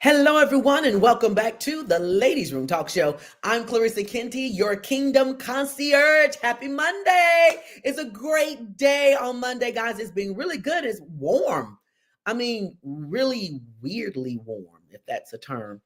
Hello, everyone, and welcome back to the Ladies Room Talk Show. I'm Clarissa Kenty, your Kingdom Concierge. Happy Monday. It's a great day on Monday, guys. It's been really good. It's warm. I mean, really weirdly warm, if that's a term.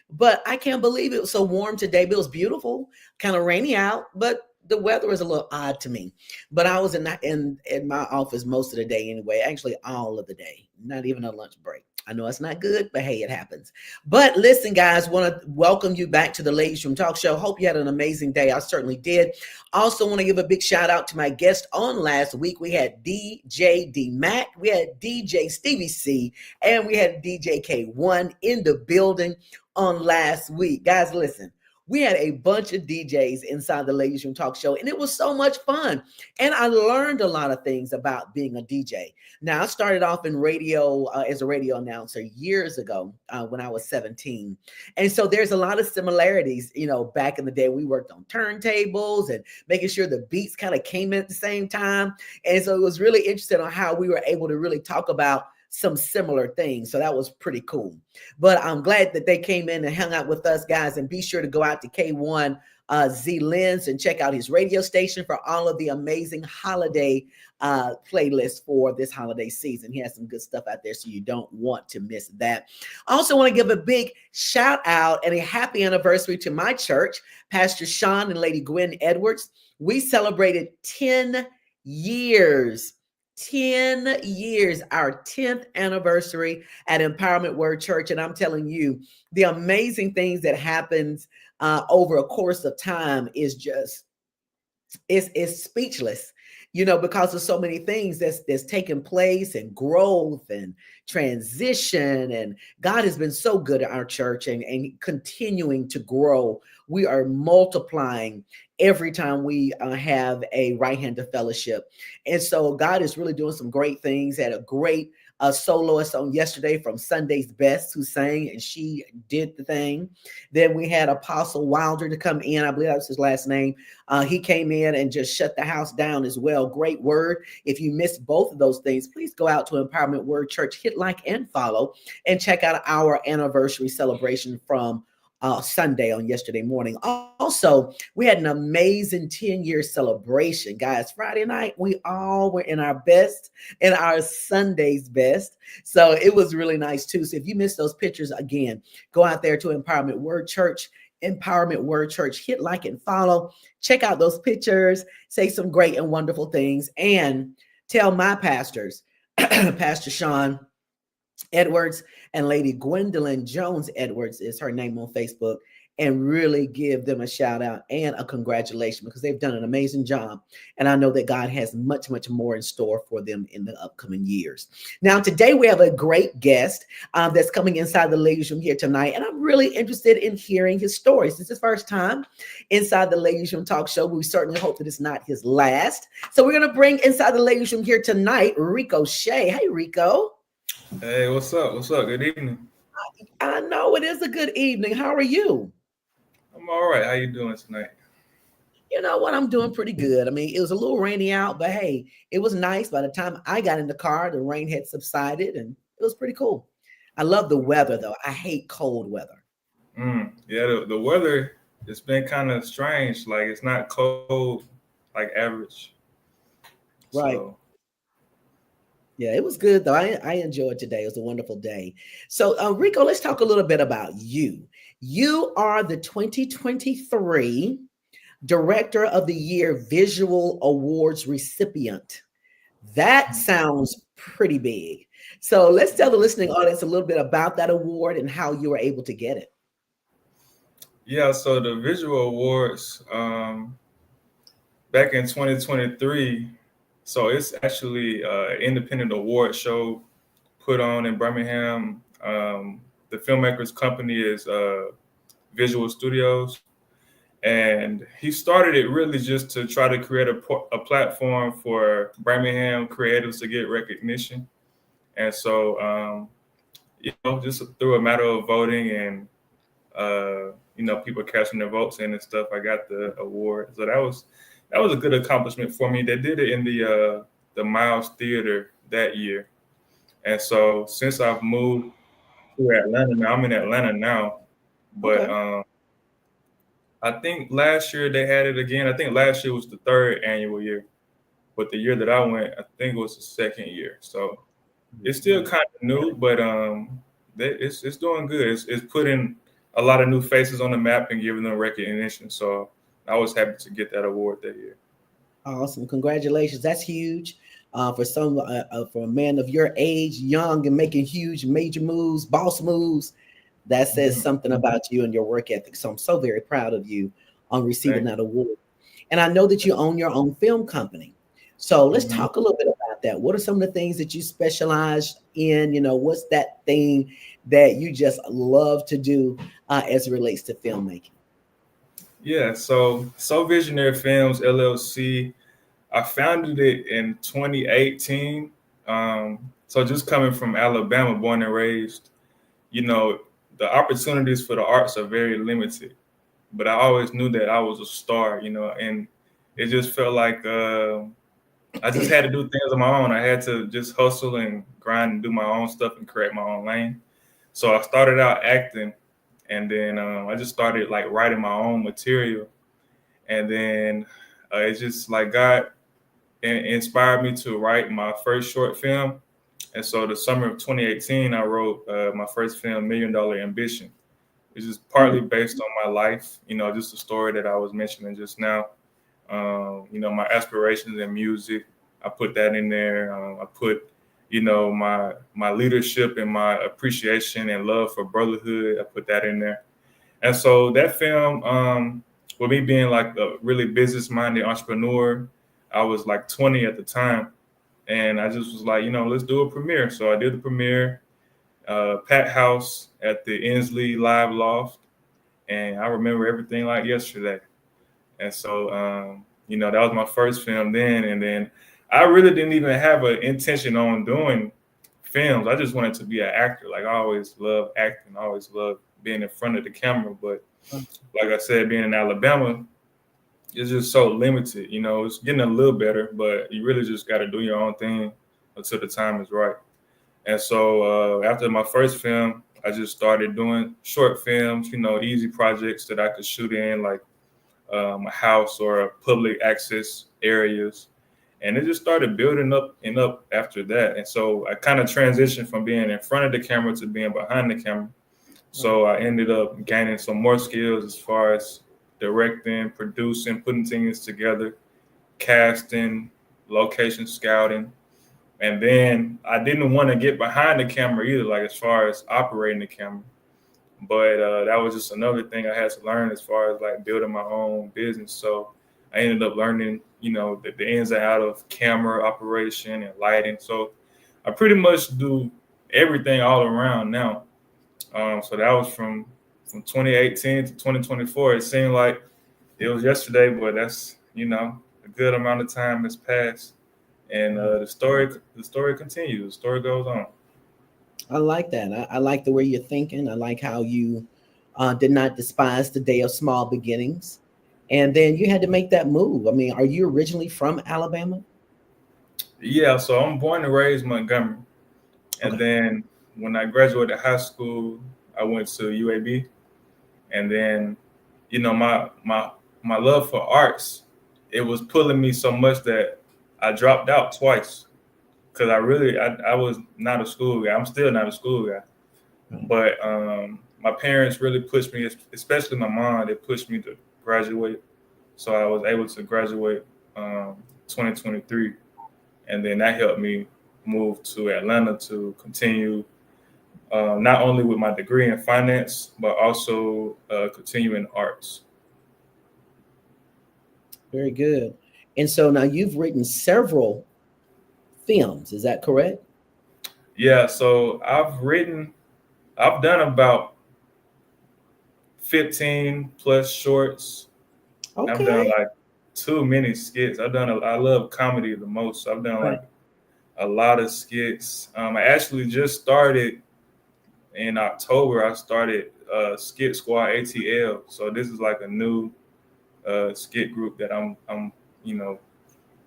But I can't believe it was so warm today. But it was beautiful, kind of rainy out, but the weather was a little odd to me. But I was in my office most of the day anyway, actually all of the day, not even a lunch break. I know it's not good, but hey, it happens. But listen, guys, want to welcome you back to the Ladies Room Talk Show. Hope you had an amazing day. I certainly did. Also want to give a big shout out to my guest on last week. We had DJ D Mac, we had DJ Stevie C, and we had DJ K1 in the building on last week. Guys, listen. We had a bunch of DJs inside the Ladies Room Talk Show, and it was so much fun. And I learned a lot of things about being a DJ. Now, I started off in radio as a radio announcer years ago when I was 17. And so there's a lot of similarities. Back in the day, we worked on turntables and making sure the beats kind of came in at the same time. And so it was really interesting on how we were able to really talk about some similar things. So that was pretty cool. But I'm glad that they came in and hung out with us, guys. And be sure to go out to K1 Z Lens and check out his radio station for all of the amazing holiday playlists for this holiday season. He has some good stuff out there, so you don't want to miss that. I also want to give a big shout out and a happy anniversary to my church, Pastor Sean and Lady Gwen Edwards. We celebrated 10 years. 10 years, our 10th anniversary at Empowerment Word Church. And I'm telling you, the amazing things that happens over a course of time is just, it's speechless, because of so many things that's taking place and growth and transition. And God has been so good at our church and continuing to grow. We are multiplying every time we have a right hand of fellowship. And so God is really doing some great things. Had a great soloist on yesterday from Sunday's Best who sang, and she did the thing. Then we had Apostle Wilder to come in. I believe that was his last name. He came in and just shut the house down as well. Great word. If you missed both of those things, please go out to Empowerment Word Church, hit like and follow, and check out our anniversary celebration from Sunday on yesterday morning. Also, we had an amazing 10-year celebration, guys. Friday night, we all were in our best, in our Sunday's best. So it was really nice too. So if you missed those pictures, again, go out there to Empowerment Word Church, hit like and follow, check out those pictures, say some great and wonderful things, and tell my pastors, Pastor Sean Edwards and Lady Gwendolyn Jones Edwards is her name on Facebook, and really give them a shout out and a congratulation because they've done an amazing job. And I know that God has much, much more in store for them in the upcoming years. Now, today we have a great guest that's coming inside the Ladies Room here tonight. And I'm really interested in hearing his story. This is his first time inside the Ladies Room Talk Show. We certainly hope that it's not his last. So we're going to bring inside the Ladies Room here tonight, Rico Shay. Hey, Rico. Hey, what's up? What's up? Good evening. I know it is a good evening. How are you? I'm all right. How you doing tonight? You know what? I'm doing pretty good. I mean, it was a little rainy out, but hey, it was nice. By the time I got in the car, the rain had subsided and it was pretty cool. I love the weather though. I hate cold weather. Yeah, the weather it's been kind of strange. Like it's not cold like average. Right. So Yeah, it was good though. I enjoyed today. It was a wonderful day. So, Rico, let's talk a little bit about you. You are the 2023 Director of the Year Visual Awards recipient. That sounds pretty big. So let's tell the listening audience a little bit about that award and how you were able to get it. yeah, so the visual awards back in 2023. So it's actually an independent award show put on in Birmingham. The filmmakers company is Visual Studios. And he started it really just to try to create a platform for Birmingham creatives to get recognition. And so, just through a matter of voting and, people casting their votes in and stuff, I got the award. So that was a good accomplishment for me. They did it in the Miles Theater that year. And so since I've moved to Atlanta now. I'm in Atlanta now, but Okay. I think last year they had it again. I think last year was the third annual year, but the year that I went, I think it was the second year. So it's still kind of new, but it's doing good. It's putting a lot of new faces on the map and giving them recognition. So I was happy to get that award that year. Awesome. Congratulations. That's huge. For a man of your age, young and making huge major moves, boss moves, that says Mhm. something about you and your work ethic. So I'm so very proud of you on receiving Thank that award. And I know that you own your own film company. So let's you. Mhm. talk a little bit about that. What are some of the things that you specialize in? What's that thing that you just love to do as it relates to filmmaking? Yeah, so Visionary Films LLC. I founded it in 2018. So just coming from Alabama, born and raised, you know, the opportunities for the arts are very limited. But I always knew that I was a star, and it just felt like I just had to do things on my own. I had to just hustle and grind and do my own stuff and create my own lane. So I started out acting, and then I just started like writing my own material, and then it's just like God inspired me to write my first short film. And so the summer of 2018, I wrote my first film, Million Dollar Ambition, which is partly based on my life, just a story that I was mentioning just now. My aspirations in music, I put that in there. I put, my leadership and my appreciation and love for brotherhood, I put that in there. And so that film, with me being like a really business-minded entrepreneur, I was like 20 at the time, and I just was like, let's do a premiere. So I did the premiere, Pat House at the Inslee Live Loft, and I remember everything like yesterday. And so, that was my first film then. And then I really didn't even have an intention on doing films. I just wanted to be an actor. Like I always loved acting. I always loved being in front of the camera. But like I said, being in Alabama, it's just so limited. It's getting a little better, but you really just got to do your own thing until the time is right. And so after my first film, I just started doing short films, easy projects that I could shoot in, like a house or a public access areas. And it just started building up and up after that. And so I kind of transitioned from being in front of the camera to being behind the camera. So I ended up gaining some more skills as far as directing, producing, putting things together, casting, location scouting. And then I didn't want to get behind the camera either, like as far as operating the camera. But that was just another thing I had to learn as far as like building my own business. So I ended up learning, the ins and out of camera operation and lighting. So I pretty much do everything all around now. So that was from 2018 to 2024. It seemed like it was yesterday, but that's a good amount of time has passed, and the story continues. The story goes on. I like that. I like the way you're thinking. I like how you did not despise the day of small beginnings. And then you had to make that move. I mean, are you originally from Alabama? Yeah, so I'm born and raised Montgomery, and Okay. then when I graduated high school, I went to UAB, and then my love for arts, it was pulling me so much that I dropped out twice because I was not a school guy. I'm still not a school guy. Right. But my parents really pushed me, especially my mom. They pushed me to graduate, so I was able to graduate 2023, and then that helped me move to Atlanta to continue not only with my degree in finance, but also continue in arts. Very good. And so now you've written several films. Is that correct? Yeah, so I've done about 15 plus shorts. I've done Okay. like too many skits. I love comedy the most. So I've done Right. like a lot of skits. I actually just started in October. I started Skit Squad ATL. So this is like a new skit group that I'm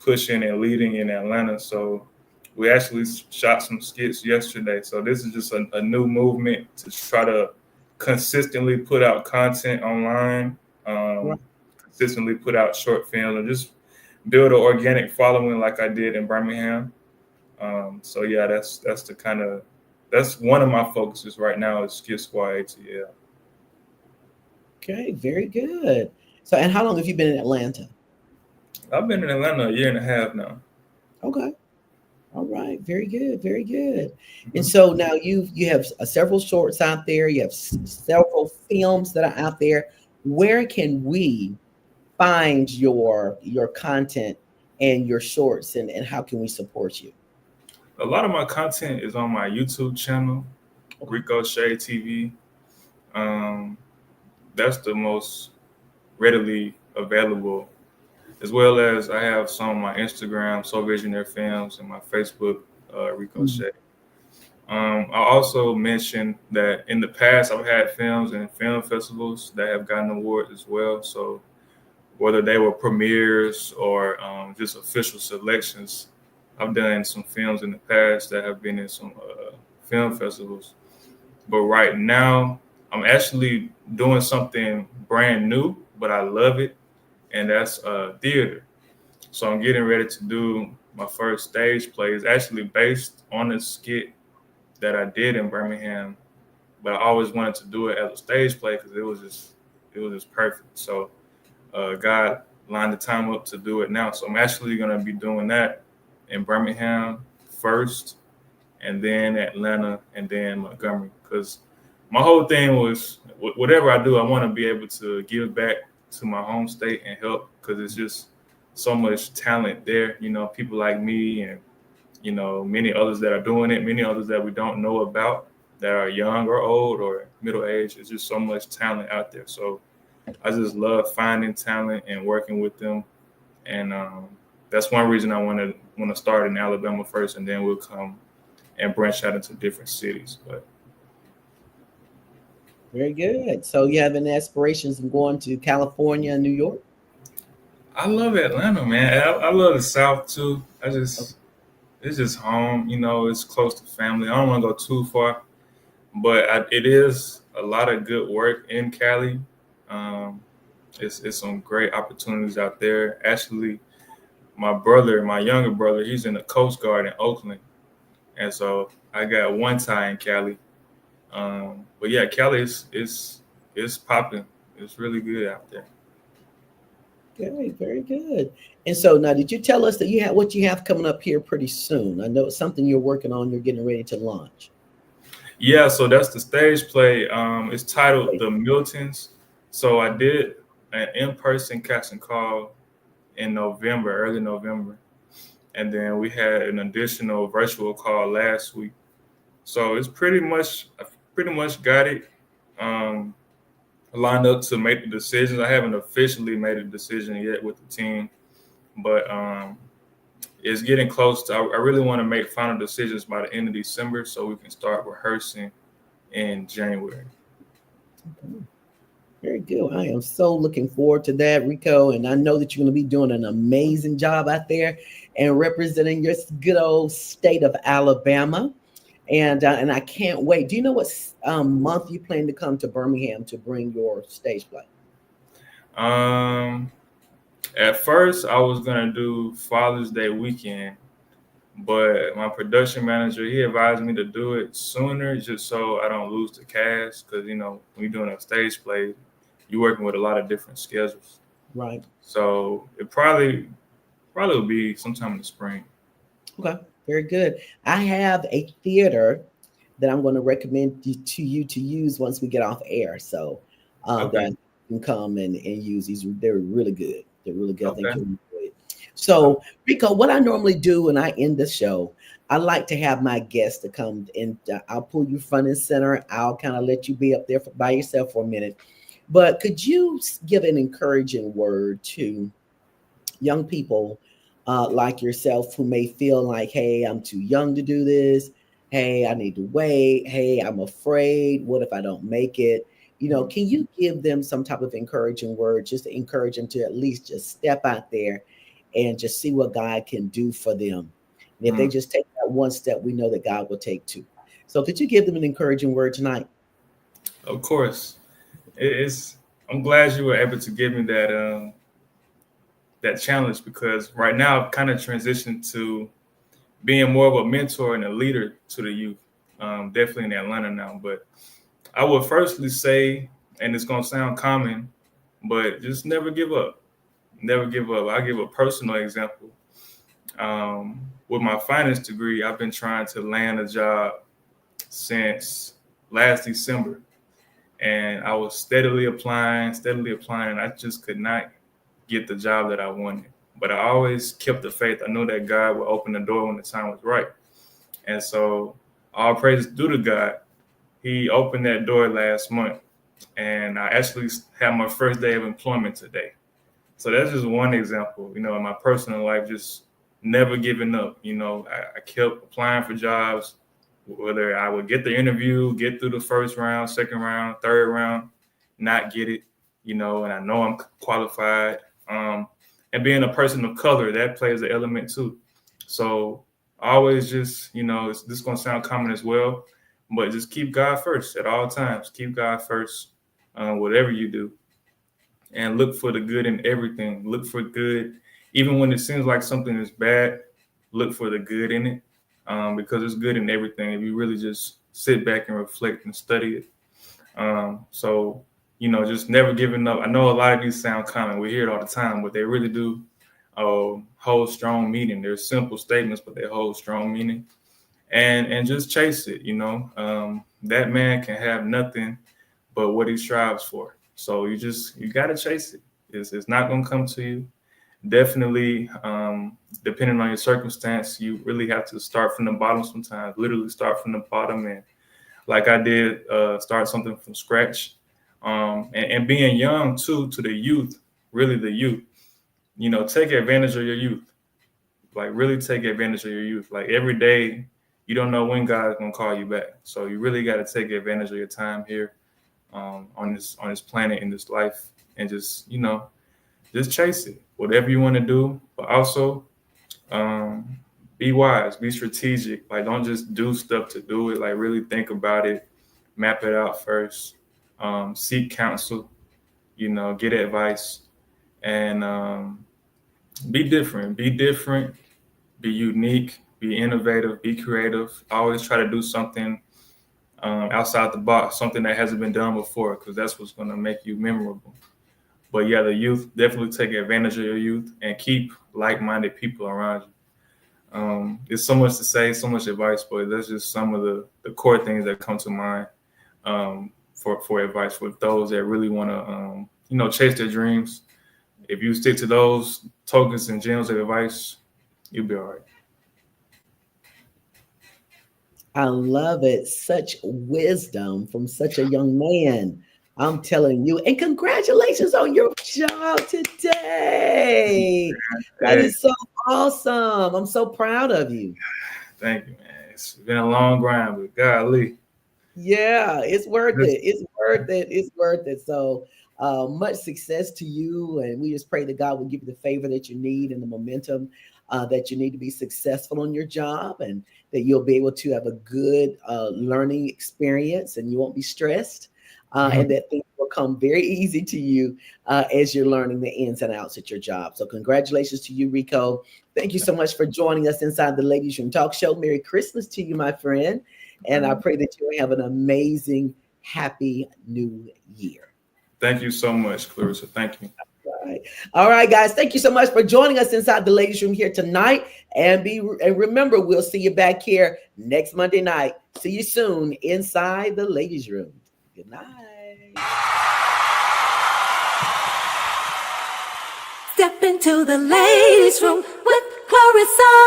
pushing and leading in Atlanta. So we actually shot some skits yesterday. So this is just a new movement to try to consistently put out content online, Right. consistently put out short films, and just build an organic following like I did in Birmingham. So yeah, that's the kind of that's one of my focuses right now is Skit Squad ATL. Okay, very good. So, and how long have you been in Atlanta? I've been in Atlanta a year and a half now. Okay. All right, very good, very good. And Mhm. so now you have several shorts out there. You have several films that are out there. Where can we find your content and your shorts, and how can we support you? A lot of my content is on my YouTube channel, Okay. Rico Shay TV. Um, that's the most readily available, as well as I have some on my Instagram, So Visionary Films, and my Facebook, Rico Mm. Shay. I also mentioned that in the past I've had films and film festivals that have gotten awards as well. So whether they were premieres or just official selections, I've done some films in the past that have been in some film festivals. But right now, I'm actually doing something brand new, but I love it, and that's theater. So I'm getting ready to do my first stage play. It's actually based on a skit that I did in Birmingham, but I always wanted to do it as a stage play because it was just perfect. So God lined the time up to do it now. So I'm actually going to be doing that in Birmingham first, and then Atlanta, and then Montgomery. Because my whole thing was whatever I do, I want to be able to give back to my home state and help because it's just so much talent there. People like me and many others that are doing it, many others that we don't know about that are young or old or middle age. It's just so much talent out there. So I just love finding talent and working with them, and that's one reason I want to start in Alabama first, and then we'll come and branch out into different cities. But Very good. So you have any aspirations of going to California and New York? I love Atlanta, man. I love the South too. Okay. It's just home. It's close to family. I don't want to go too far, but it is a lot of good work in Cali. Um, it's some great opportunities out there. Actually, my brother, my younger brother, he's in the Coast Guard in Oakland, and so I got one tie in Cali. But yeah, Cali is popping. It's really good out there. Okay, very good. And so now, did you tell us that you have what you have coming up here pretty soon? I know it's something you're working on. You're getting ready to launch. Yeah, so that's the stage play. It's titled The Miltons. So I did an in-person casting call in November, early November, and then we had an additional virtual call last week. So it's I pretty much got it um, lined up to make the decisions. I haven't officially made a decision yet with the team, but it's getting close. I really want to make final decisions by the end of December so we can start rehearsing in January. Okay. Very good. I am so looking forward to that, Rico. And I know that you're going to be doing an amazing job out there and representing your good old state of Alabama. And I can't wait. Do you know what month you plan to come to Birmingham to bring your stage play? Um, at first, I was gonna do Father's Day weekend, but my production manager he advised me to do it sooner, just so I don't lose the cast. Because when you're doing a stage play, you're working with a lot of different schedules. Right. So it probably will be sometime in the spring. Okay. Very good. I have a theater that I'm going to recommend to you to use once we get off air. So Okay. that you can come and use these. They're really good. They're really good. I think Okay. you'll enjoy it. So, Rico, what I normally do when I end the show, I like to have my guests to come and I'll pull you front and center. I'll kind of let you be up there by yourself for a minute. But could you give an encouraging word to young people like yourself who may feel like, hey, I'm too young to do this. Hey, I need to wait. Hey, I'm afraid. What if I don't make it? Can you give them some type of encouraging word just to encourage them to at least just step out there and just see what God can do for them? And if they just take that one step, we know that God will take two. So could you give them an encouraging word tonight? Of course. I'm glad you were able to give me that challenge, because right now I've kind of transitioned to being more of a mentor and a leader to the youth, definitely in Atlanta now. But I would firstly say, and it's going to sound common, but just never give up. Never give up. I'll give a personal example. With my finance degree, I've been trying to land a job since last December. And I was steadily applying. And I just could not get the job that I wanted. But I always kept the faith. I knew that God would open the door when the time was right. And so all praise due to God. He opened that door last month. And I actually had my first day of employment today. So that's just one example, in my personal life, just never giving up. I kept applying for jobs, whether I would get the interview, get through the first round, second round, third round, not get it, and I know I'm qualified. And being a person of color, that plays an element too. So always just, this is going to sound common as well, but just keep God first at all times. Keep God first, whatever you do. And look for the good in everything. Look for good. Even when it seems like something is bad, look for the good in it, because it's good in everything if you really just sit back and reflect and study it. So, just never giving up. I know a lot of these sound common. We hear it all the time, but they really do hold strong meaning. They're simple statements, but they hold strong meaning. And just chase it, that man can have nothing but what he strives for. So you got to chase it. It's not going to come to you. Definitely, depending on your circumstance, you really have to start from the bottom sometimes, literally start from the bottom. And like I did, start something from scratch. And being young too, to the youth, really the youth, take advantage of your youth. Like really take advantage of your youth. Like every day, you don't know when God is going to call you back. So you really got to take advantage of your time here. On this planet, in this life, and just chase it, whatever you want to do, but also be wise, be strategic. Like don't just do stuff to do it. Like really think about it, map it out first, seek counsel, get advice, and be different, be unique, be innovative, be creative. Always try to do something outside the box, something that hasn't been done before, because that's what's going to make you memorable. But yeah, the youth, definitely take advantage of your youth and keep like-minded people around you. There's so much to say, so much advice, but that's just some of the core things that come to mind for advice with those that really want to, chase their dreams. If you stick to those tokens and gems of advice, you'll be all right. I love it. Such wisdom from such a young man. I'm telling you. And congratulations on your job today. That is so awesome. I'm so proud of you. Thank you, man. It's been a long grind, but golly. Yeah, it's worth it. It's worth it. It's worth it. So much success to you. And we just pray that God will give you the favor that you need and the momentum that you need to be successful on your job, and that you'll be able to have a good learning experience and you won't be stressed, and that things will come very easy to you as you're learning the ins and outs at your job. So congratulations to you, Rico. Thank you so much for joining us inside the Ladies Room Talk Show. Merry Christmas to you, my friend. And I pray that you have an amazing, happy new year. Thank you so much, Clarissa. Thank you. All right, guys. Thank you so much for joining us inside the Ladies Room here tonight. And remember, we'll see you back here next Monday night. See you soon inside the Ladies Room. Good night. Step into the Ladies Room with Clarissa.